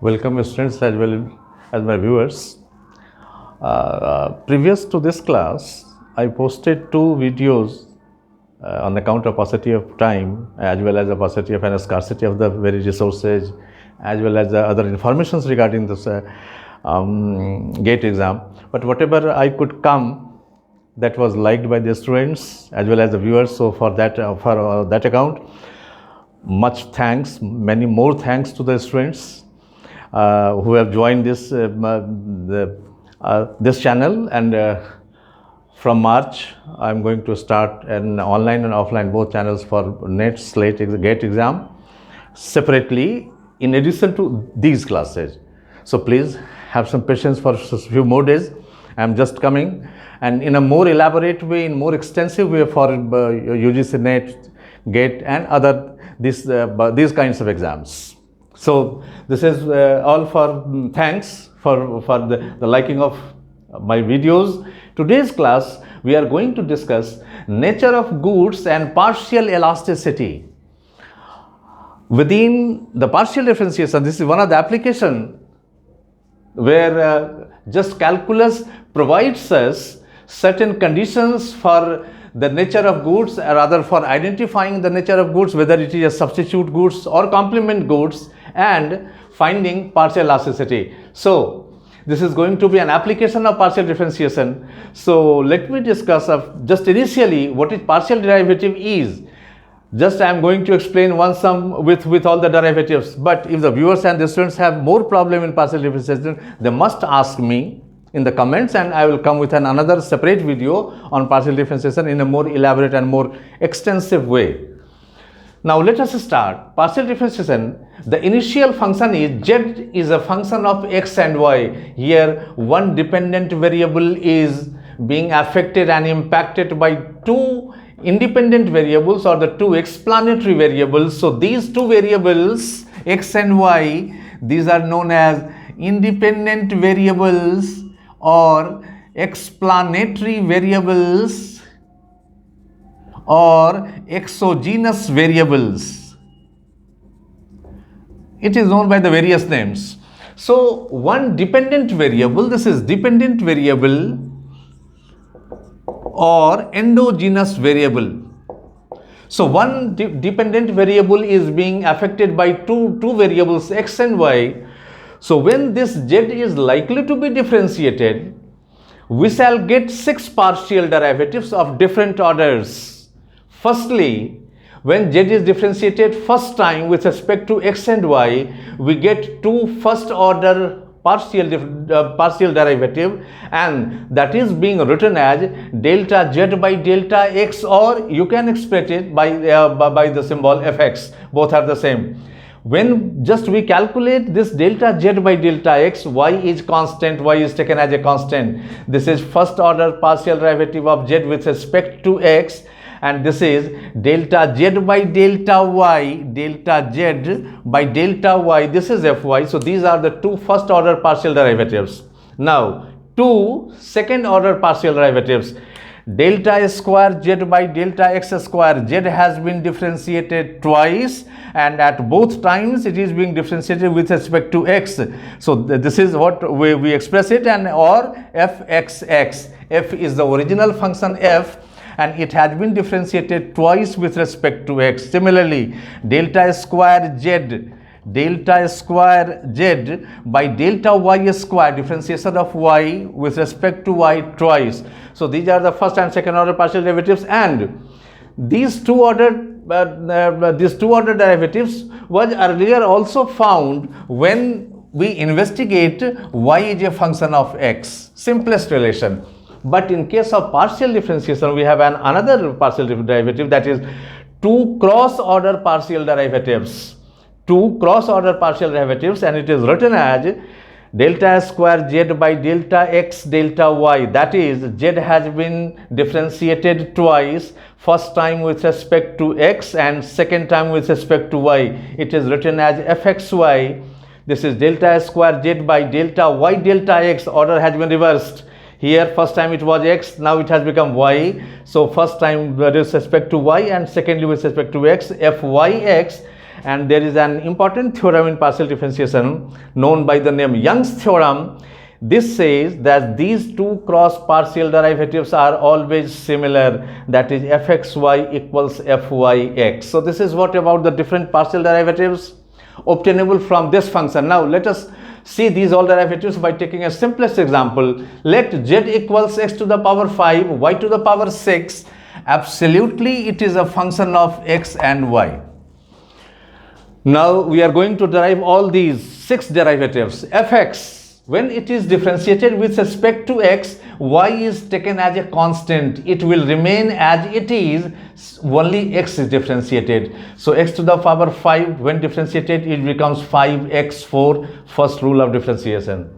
Welcome students as well as my viewers. Previous to this class, I posted two videos on account of paucity of time as well as the paucity of and scarcity of the very resources as well as the other informations regarding this GATE exam. But whatever I could come, that was liked by the students as well as the viewers. So for that account, much thanks, many more thanks to the students who have joined this this channel. And from March, I am going to start an online and offline both channels for NET SLATE GATE exam separately in addition to these classes. So please have some patience for a few more days. I am just coming and in a more elaborate way, in more extensive way for UGC NET, GATE and other these kinds of exams. So this is all for thanks for the liking of my videos. Today's class we are going to discuss nature of goods and partial elasticity. Within the partial differentiation, this is one of the application where just calculus provides us certain conditions for the nature of goods, or rather for identifying the nature of goods, whether it is a substitute goods or complement goods, and finding partial elasticity. So this is going to be an application of partial differentiation. So let me discuss just initially what is partial derivative is. Just I am going to explain one sum with all the derivatives, but if the viewers and the students have more problem in partial differentiation, they must ask me in the comments, and I will come with another separate video on partial differentiation in a more elaborate and more extensive way. Now let us start. Partial differentiation, the initial function is z is a function of x and y. Here one dependent variable is being affected and impacted by two independent variables or the two explanatory variables. So these two variables x and y, these are known as independent variables or explanatory variables or exogenous variables. It is known by the various names. So one dependent variable, this is dependent variable or endogenous variable. So one dependent variable is being affected by two variables x and y. So when this z is likely to be differentiated, we shall get 6 partial derivatives of different orders. Firstly, when z is differentiated first time with respect to x and y, we get 2 first order partial derivative, and that is being written as delta z by delta x, or you can express it by the symbol fx. Both are the same. When just we calculate this delta z by delta x, y is constant, y is taken as a constant. This is first order partial derivative of z with respect to x, and this is delta z by delta y, delta z by delta y, this is fy. So these are the 2 first order partial derivatives. Now 2 second order partial derivatives. Delta square z by delta x square, z has been differentiated twice, and at both times it is being differentiated with respect to x. So this is what we express it, and or fxx. F is the original function f, and it has been differentiated twice with respect to x. Similarly, delta square z by delta y square, differentiation of y with respect to y twice. So these are the first and second order partial derivatives, and these two order derivatives was earlier also found when we investigate y is a function of x, simplest relation. But in case of partial differentiation, we have another partial derivative, that is 2 cross order partial derivatives. 2 cross order partial derivatives, and it is written as delta square z by delta x delta y, that is z has been differentiated twice, first time with respect to x and second time with respect to y. It is written as fxy. This is delta square z by delta y delta x. Order has been reversed. Here first time it was x, now it has become y. So first time with respect to y and secondly with respect to x, fyx, and there is an important theorem in partial differentiation known by the name Young's theorem. This says that these two cross partial derivatives are always similar, that is fxy equals fyx. So this is what about the different partial derivatives obtainable from this function. Now let us see these all derivatives by taking a simplest example. Let z equals x to the power 5, y to the power 6. Absolutely it is a function of x and y. Now we are going to derive all these 6 derivatives. Fx, when it is differentiated with respect to x, y is taken as a constant. It will remain as it is, only x is differentiated. So x to the power 5, when differentiated, it becomes 5x4, first rule of differentiation.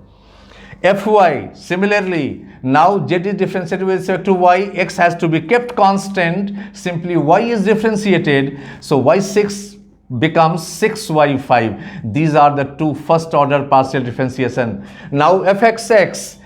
Fy, similarly, now z is differentiated with respect to y, x has to be kept constant, simply y is differentiated, so y6 becomes 6y5. These are the two first order partial differentiation. Now fxx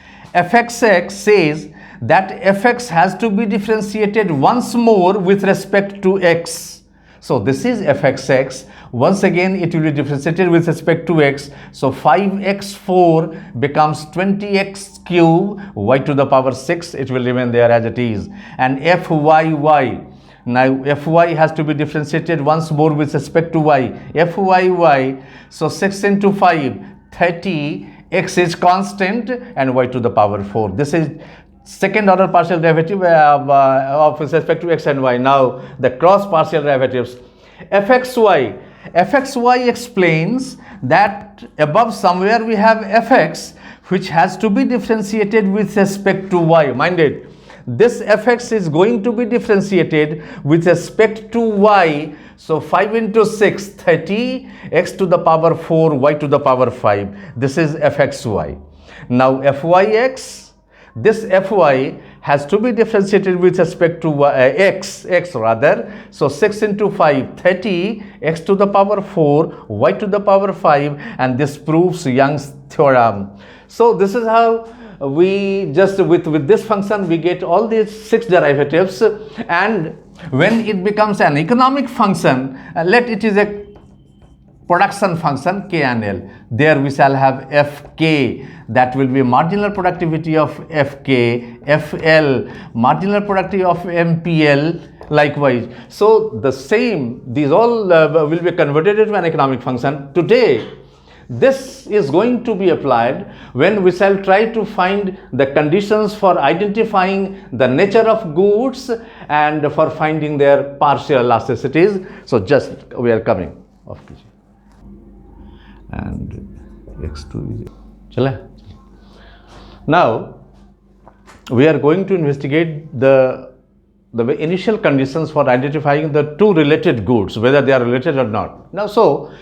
says that fx has to be differentiated once more with respect to x. So this is fxx. Once again it will be differentiated with respect to x. So 5x4 becomes 20x cube, y to the power 6, it will remain there as it is. And fyy, now fy has to be differentiated once more with respect to y. Fyy, so 6 into 5, 30, x is constant and y to the power 4. This is second order partial derivative of respect to x and y. Now the cross partial derivatives. Fxy explains that above somewhere we have fx which has to be differentiated with respect to y. Mind it, this fx is going to be differentiated with respect to y. So 5 into 6, 30, x to the power 4, y to the power 5. This is fxy. Now fyx, this fy has to be differentiated with respect to y, x rather. So 6 into 5, 30, x to the power 4, y to the power 5, and this proves Young's theorem. So this is how we just with this function we get all these 6 derivatives, and when it becomes an economic function, let it is a production function k and l, there we shall have fk, that will be marginal productivity of fk, fl marginal productivity of mpl, likewise. So the same, these all will be converted into an economic function. Today this is going to be applied when we shall try to find the conditions for identifying the nature of goods and for finding their partial elasticities. So just we are coming off and x2 is now we are going to investigate the initial conditions for identifying the two related goods, whether they are related or not. Now so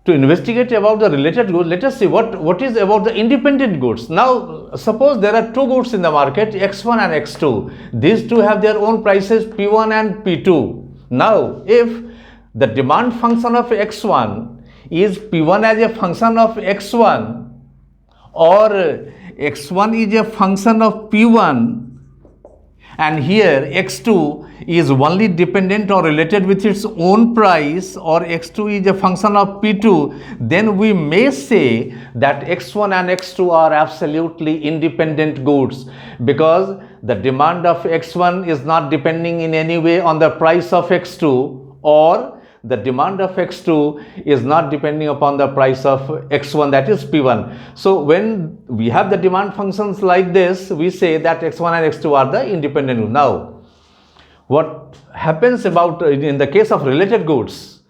to investigate about the related goods, let us see what is about the independent goods. Now suppose there are two goods in the market, x1 and x2. These two have their own prices, p1 and p2. Now if the demand function of x1 is p1 as a function of x1 or x1 is a function of p1, and here x2 is only dependent or related with its own price, or x2 is a function of p2, then we may say that x1 and x2 are absolutely independent goods, because the demand of x1 is not depending in any way on the price of x2, or the demand of x2 is not depending upon the price of x1, that is p1. So when we have the demand functions like this, we say that x1 and x2 are the independent goods. Now what happens about in the case of related goods,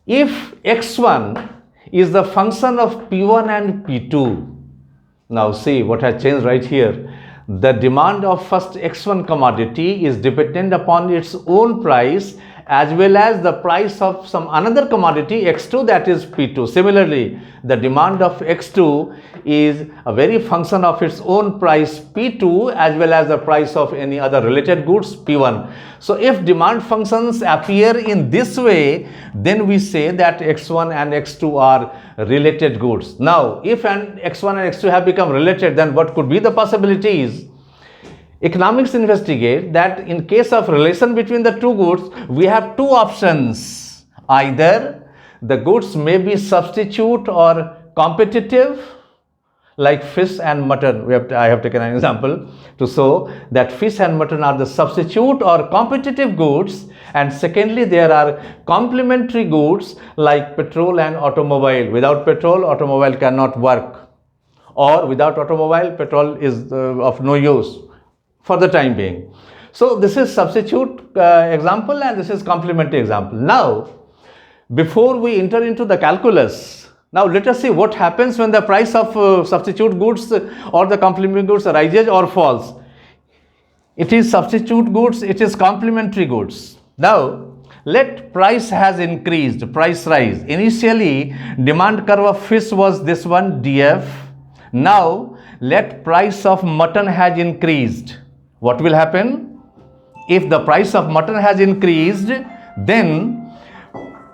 if x1 is the function of p1 and p2, now see what has changed right here. The demand of first x1 commodity is dependent upon its own price as well as the price of some another commodity x2, that is p2. Similarly, the demand of x2 is a very function of its own price p2 as well as the price of any other related goods p1. So if demand functions appear in this way, then we say that x1 and x2 are related goods. Now if x1 and x2 have become related, then what could be the possibilities? Economics investigate that in case of relation between the two goods, we have two options. Either the goods may be substitute or competitive, like fish and mutton. I have taken an example to show that fish and mutton are the substitute or competitive goods, and secondly there are complementary goods like petrol and automobile. Without petrol, automobile cannot work, or without automobile, petrol is of no use for the time being. So this is substitute example, and this is complementary example. Now, before we enter into the calculus, now let us see what happens when the price of substitute goods or the complementary goods rises or falls. It is substitute goods, it is complementary goods. Now, let price has increased, price rise. Initially, demand curve of fish was this one, DF. Now, let price of mutton has increased. What will happen? If the price of mutton has increased, then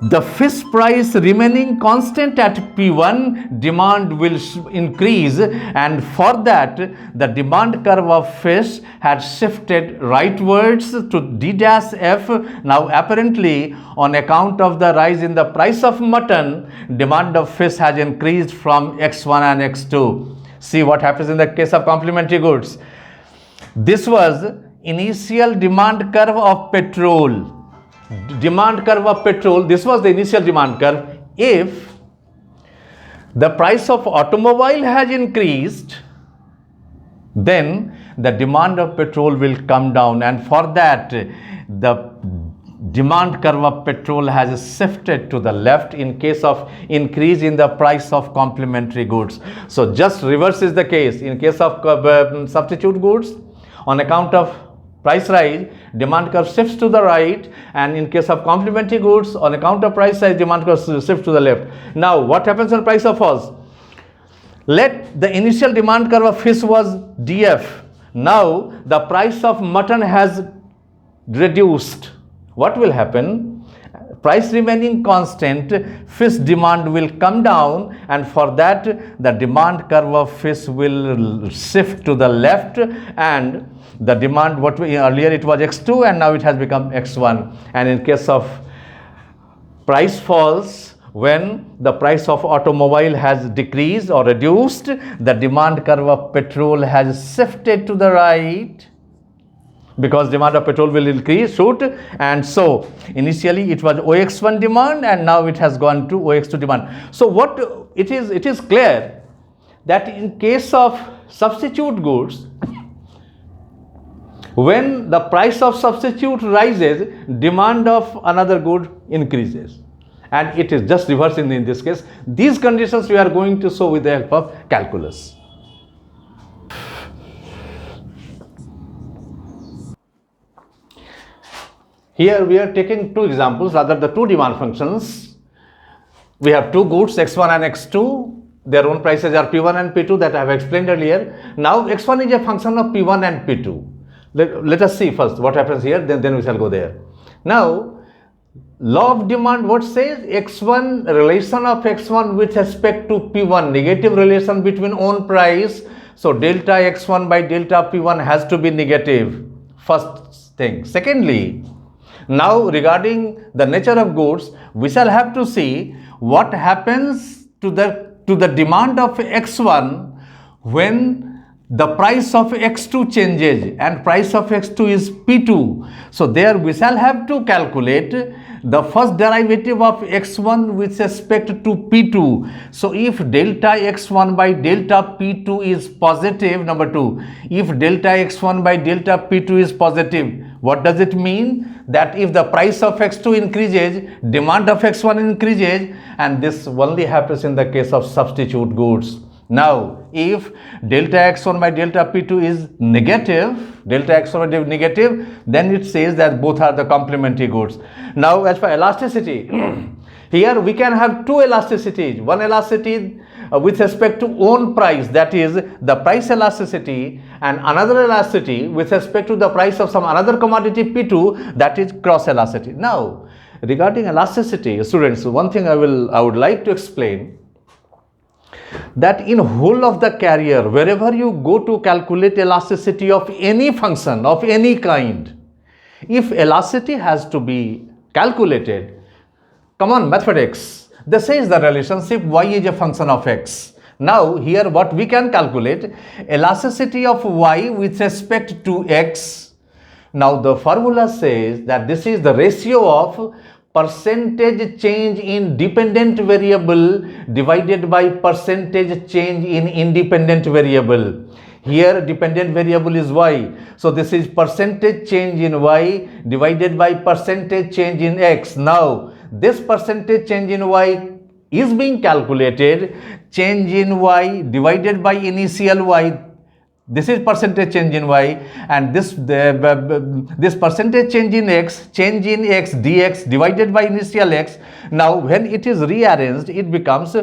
the fish price remaining constant at P1, demand will increase, and for that the demand curve of fish had shifted rightwards to D-F. Now apparently on account of the rise in the price of mutton, demand of fish has increased from X1 and X2. See what happens in the case of complementary goods. This was initial demand curve of petrol. Demand curve of petrol, this was the initial demand curve. If the price of automobile has increased, then the demand of petrol will come down, and for that the demand curve of petrol has shifted to the left in case of increase in the price of complementary goods. So just reverse is the case. In case of substitute goods, on account of price rise, demand curve shifts to the right, and in case of complementary goods, on account of price rise, demand curve shifts to the left. Now what happens when price of falls? Let the initial demand curve of fish was DF. Now the price of mutton has reduced. What will happen? Price remaining constant, fish demand will come down, and for that the demand curve of fish will shift to the left, and the demand, what we earlier it was X2 and now it has become X1. And in case of price falls, when the price of automobile has decreased or reduced, the demand curve of petrol has shifted to the right, because demand of petrol will increase, shoot, and so initially it was OX1 demand and now it has gone to OX2 demand. So what it is clear that in case of substitute goods, when the price of substitute rises, demand of another good increases, and it is just reverse in this case. These conditions we are going to show with the help of calculus. Here we are taking two examples, rather the two demand functions. We have two goods, X1 and X2. Their own prices are P1 and P2, that I have explained earlier. Now X1 is a function of P1 and P2. Let us see first what happens here, then we shall go there. Now, law of demand, what says? X1, relation of X1 with respect to P1, negative relation between own price. So delta X1 by delta P1 has to be negative, first thing. Secondly, now regarding the nature of goods, we shall have to see what happens to the demand of X1 when the price of X2 changes, and price of X2 is P2. So there we shall have to calculate the first derivative of X1 with respect to P2. So if delta X1 by delta P2 is positive, number two, if delta X1 by delta P2 is positive, what does it mean? That if the price of X2 increases, demand of X1 increases, and this only happens in the case of substitute goods. Now, if delta X1 by delta P2 is negative, delta X1 by negative, then it says that both are the complementary goods. Now, as for elasticity, here we can have two elasticities. One elasticity with respect to own price, that is the price elasticity, and another elasticity with respect to the price of some another commodity P2, that is cross elasticity. Now, regarding elasticity, students, one thing I would like to explain, that in whole of the carrier, wherever you go to calculate elasticity of any function of any kind, if elasticity has to be calculated, come on, mathematics, This is the relationship y is a function of x. Now here what we can calculate, elasticity of y with respect to x. Now the formula says that this is the ratio of percentage change in dependent variable divided by percentage change in independent variable. Here dependent variable is y, so this is percentage change in y divided by percentage change in x. Now this percentage change in y is being calculated, change in y divided by initial y. This is percentage change in y, and this percentage change in x dx divided by initial x. Now when it is rearranged, it becomes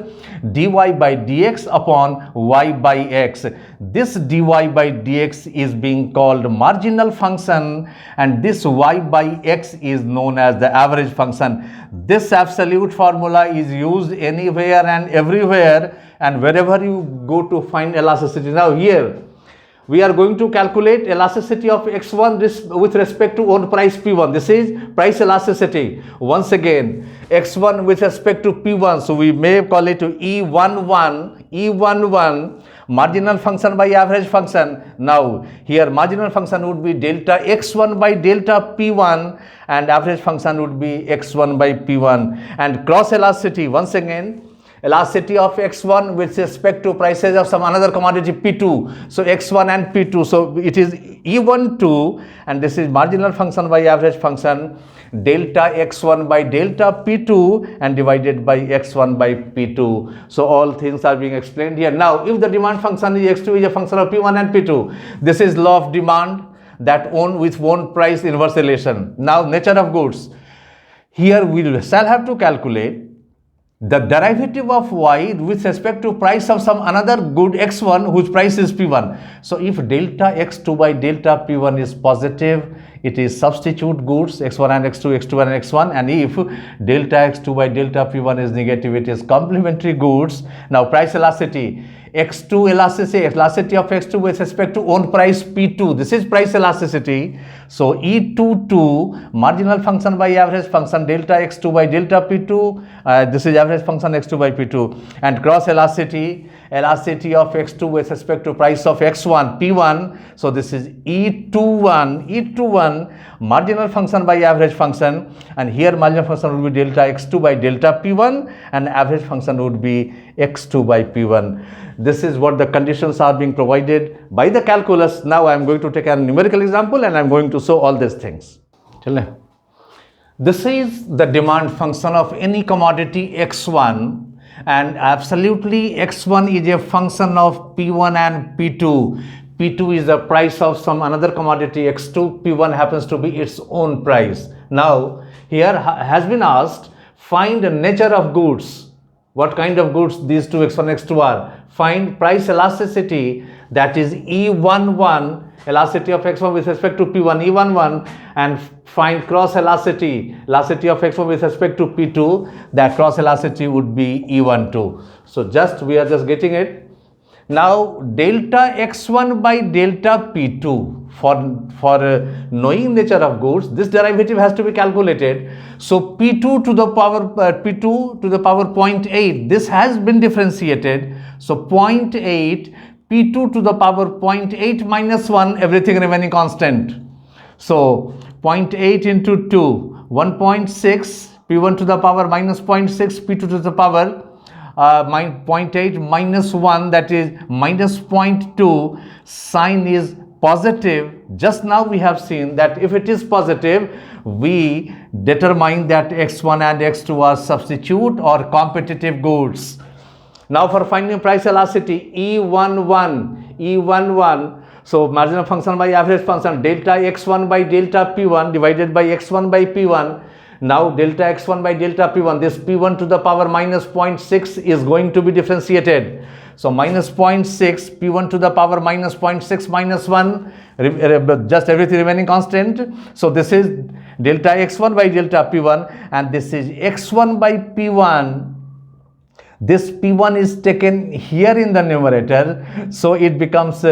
dy by dx upon y by x. This dy by dx is being called marginal function, and this y by x is known as the average function. This absolute formula is used anywhere and everywhere, and wherever you go to find elasticity. Now here we are going to calculate elasticity of x1 with respect to own price P1. This is price elasticity. Once again, x1 with respect to P1. So we may call it E11, marginal function by average function. Now here marginal function would be delta x1 by delta P1, and average function would be x1 by P1. And cross elasticity, once again, elasticity of x1 with respect to prices of some another commodity P2. So x1 and P2. So it is E12, and this is marginal function by average function, delta x1 by delta P2 and divided by x1 by P2. So all things are being explained here. Now if the demand function is x2 is a function of P1 and P2, this is law of demand, that own with own price inverse relation. Now nature of goods. Here we shall have to calculate the derivative of y with respect to price of some another good x1 whose price is P1. So if delta x2 by delta P1 is positive, it is substitute goods x1 and x2, x2 and x1, and if delta x2 by delta P1 is negative, it is complementary goods. Now price elasticity, x2 elasticity of x2 with respect to own price P2. This is price elasticity. So E22, marginal function by average function, delta x2 by delta P2. This is average function x2 by P2. And cross elasticity of x2 with respect to price of x1 P1. So this is E21, marginal function by average function, and here marginal function would be delta x2 by delta P1 and average function would be x2 by P1. This is what the conditions are being provided by the calculus. Now I am going to take a numerical example and I am going to show all these things. This is the demand function of any commodity x1, and absolutely x1 is a function of P1 and P2. P2 is the price of some another commodity x2, P1 happens to be its own price. Now here has been asked, find the nature of goods. What kind of goods these two x1 x2 are? Find price elasticity, that is E11, elasticity of x1 with respect to P1, E11, and find cross elasticity of x1 with respect to P2, that cross elasticity would be E12. So we are just getting it. Now delta x1 by delta P2, for knowing nature of goods, this derivative has to be calculated. So P2 to the power 0.8, this has been differentiated. So 0.8, P2 to the power 0.8 minus 1, everything remaining constant. So 0.8 into 2, 1.6, P1 to the power minus 0.6, P2 to the power 0.8 minus 1, that is minus 0.2. Sign is positive. Just now we have seen that if it is positive, we determine that x1 and x2 are substitute or competitive goods. Now for finding price elasticity, E11, so marginal function by average function, delta x1 by delta P1 divided by x1 by P1. Now delta x1 by delta P1, this P1 to the power minus 0.6 is going to be differentiated. So minus 0.6, P1 to the power minus 0.6 minus 1, just everything remaining constant. So this is delta x1 by delta P1, and this is x1 by P1. This P1 is taken here in the numerator, so it becomes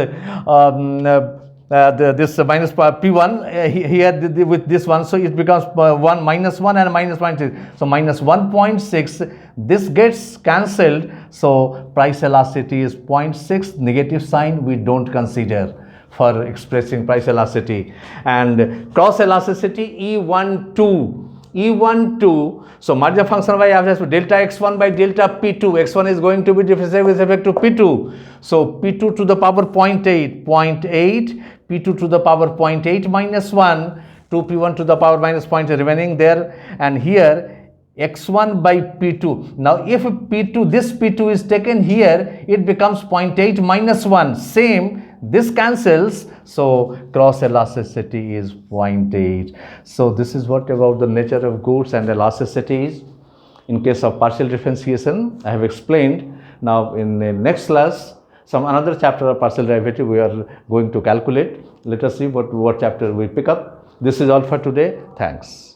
this minus P1 here with this one, so it becomes 1 minus 1 and minus 0.6. So minus 1.6, this gets cancelled. So price elasticity is 0.6, negative sign we don't consider for expressing price elasticity. And cross elasticity E12. So margin function by average delta x1 by delta p2. x1 is going to be differentiated with respect to p2. So p2 to the power 0.8, p2 to the power 0.8 minus 1, 2p1 to the power minus 0.8 remaining there, and here x1 by p2. Now if p2, this p2 is taken here, it becomes 0.8 minus 1. Same, this cancels, so cross elasticity is 0.8. So this is what about the nature of goods and elasticities. In case of partial differentiation, I have explained. Now in the next class, some another chapter of partial derivative we are going to calculate. Let us see what chapter we pick up. This is all for today. Thanks.